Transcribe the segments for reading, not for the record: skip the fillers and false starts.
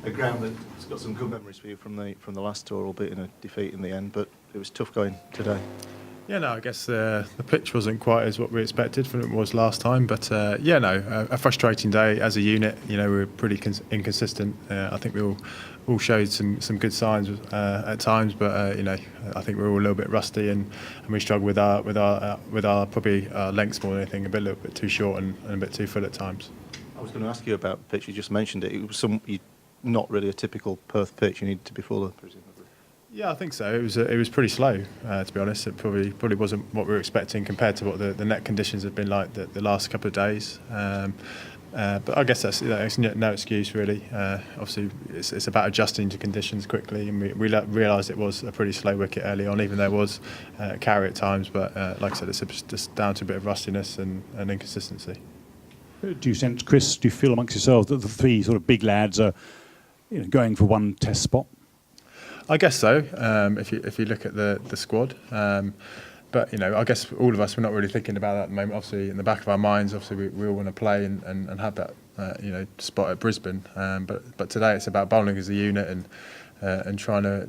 a ground that's got some good memories for you from the last tour, albeit in a defeat in the end. But it was tough going today. Yeah, no, I guess the pitch wasn't quite as what we expected from it was last time, but a frustrating day as a unit. You know, we were pretty inconsistent. I think we all showed some good signs at times, but I think we were all a little bit rusty and we struggled with our probably lengths more than anything, a little bit too short and a bit too full at times. I was going to ask you about the pitch. You just mentioned it. It was not really a typical Perth pitch. You needed to be fuller, presumably. Yeah, I think so. It was pretty slow, to be honest. It probably wasn't what we were expecting compared to what the net conditions have been like the last couple of days. But I guess that's no excuse really. Obviously, it's about adjusting to conditions quickly, and we realised it was a pretty slow wicket early on, even though it was carry at times. But like I said, it's just down to a bit of rustiness and inconsistency. Do you sense, Chris? Do you feel amongst yourselves that the three sort of big lads are going for one Test spot? I guess so. If you look at the squad, but I guess all of us, we're not really thinking about that at the moment. Obviously, in the back of our minds, obviously we all want to play and have that spot at Brisbane. But today it's about bowling as a unit and trying to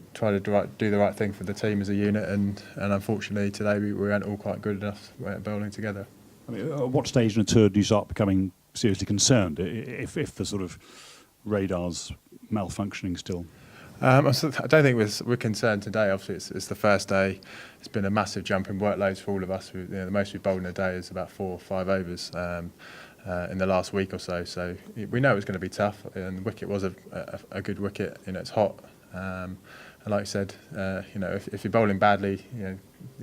do the right thing for the team as a unit. And unfortunately today we weren't all quite good enough at bowling together. I mean, at what stage in a tour do you start becoming seriously concerned if the sort of radar's malfunctioning still? I don't think we're concerned today. Obviously, it's the first day. It's been a massive jump in workloads for all of us. The most we've bowled in a day is about 4 or 5 overs in the last week or so. So we know it's going to be tough. And the wicket was a good wicket. It's hot. And like I said, if you're bowling badly,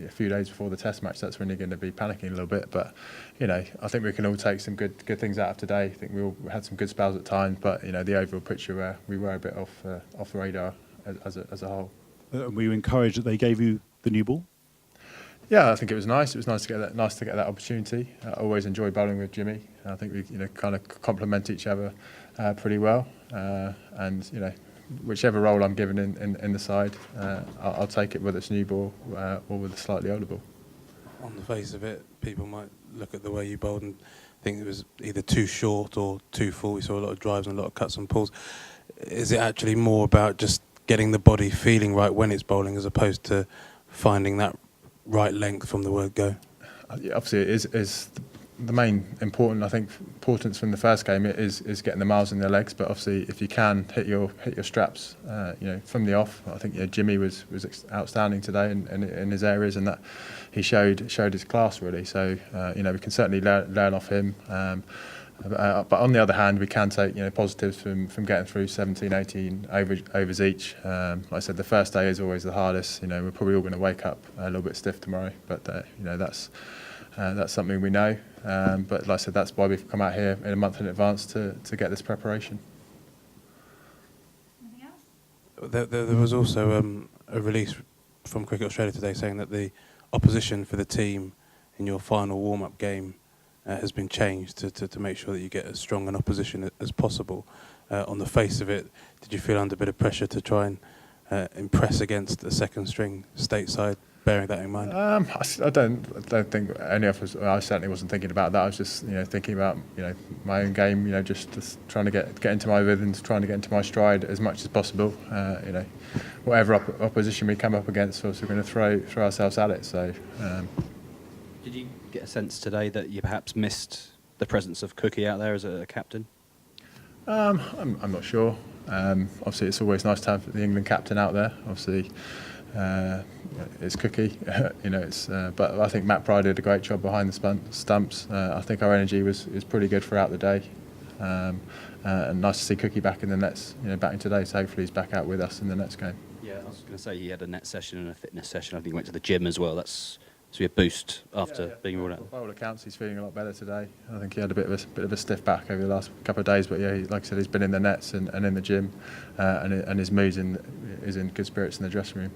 a few days before the Test match, that's when you're going to be panicking a little bit. But I think we can all take some good things out of today. I think we all had some good spells at times, but the overall picture we were a bit off the radar as a whole. Were you encouraged that they gave you the new ball? Yeah, I think it was nice. It was nice to get that opportunity. I always enjoy bowling with Jimmy. I think we kind of complement each other pretty well, and whichever role I'm given in the side, I'll take it, whether it's new ball or with a slightly older ball. On the face of it, people might look at the way you bowled and think it was either too short or too full. We saw a lot of drives and a lot of cuts and pulls. Is it actually more about just getting the body feeling right when it's bowling as opposed to finding that right length from the word go? Yeah, obviously it is the main importance from the first game is getting the miles in their legs. But obviously, if you can hit your straps, from the off, I think Jimmy was outstanding today in his areas, and that he showed his class really. So we can certainly learn off him. But on the other hand, we can take positives from getting through 17, 18 overs each. Like I said, the first day is always the hardest. We're probably all going to wake up a little bit stiff tomorrow, but that's something we know. But like I said, that's why we've come out here in a month in advance to get this preparation. Anything else? There was also a release from Cricket Australia today saying that the opposition for the team in your final warm-up game has been changed to make sure that you get as strong an opposition as possible. On the face of it, did you feel under a bit of pressure to try and impress against the second string stateside, bearing that in mind? I don't think any of us. I certainly wasn't thinking about that. I was just thinking about my own game. Just trying to get into my rhythms, trying to get into my stride as much as possible. Whatever opposition we come up against, we're going to throw ourselves at it. So. Did you get a sense today that you perhaps missed the presence of Cookie out there as a captain? I'm not sure. Obviously, it's always nice to have the England captain out there. Obviously. It's Cookie, but I think Matt Pryor did a great job behind the stumps. I think our energy was pretty good throughout the day, and nice to see Cookie back in the nets, back in today. So hopefully he's back out with us in the next game. Yeah, I was going to say he had a net session and a fitness session. I think he went to the gym as well. That's to be a boost after being ruled out. By all accounts, he's feeling a lot better today. I think he had a bit of a stiff back over the last couple of days, but yeah, like I said, he's been in the nets and in the gym, and his mood is in good spirits in the dressing room.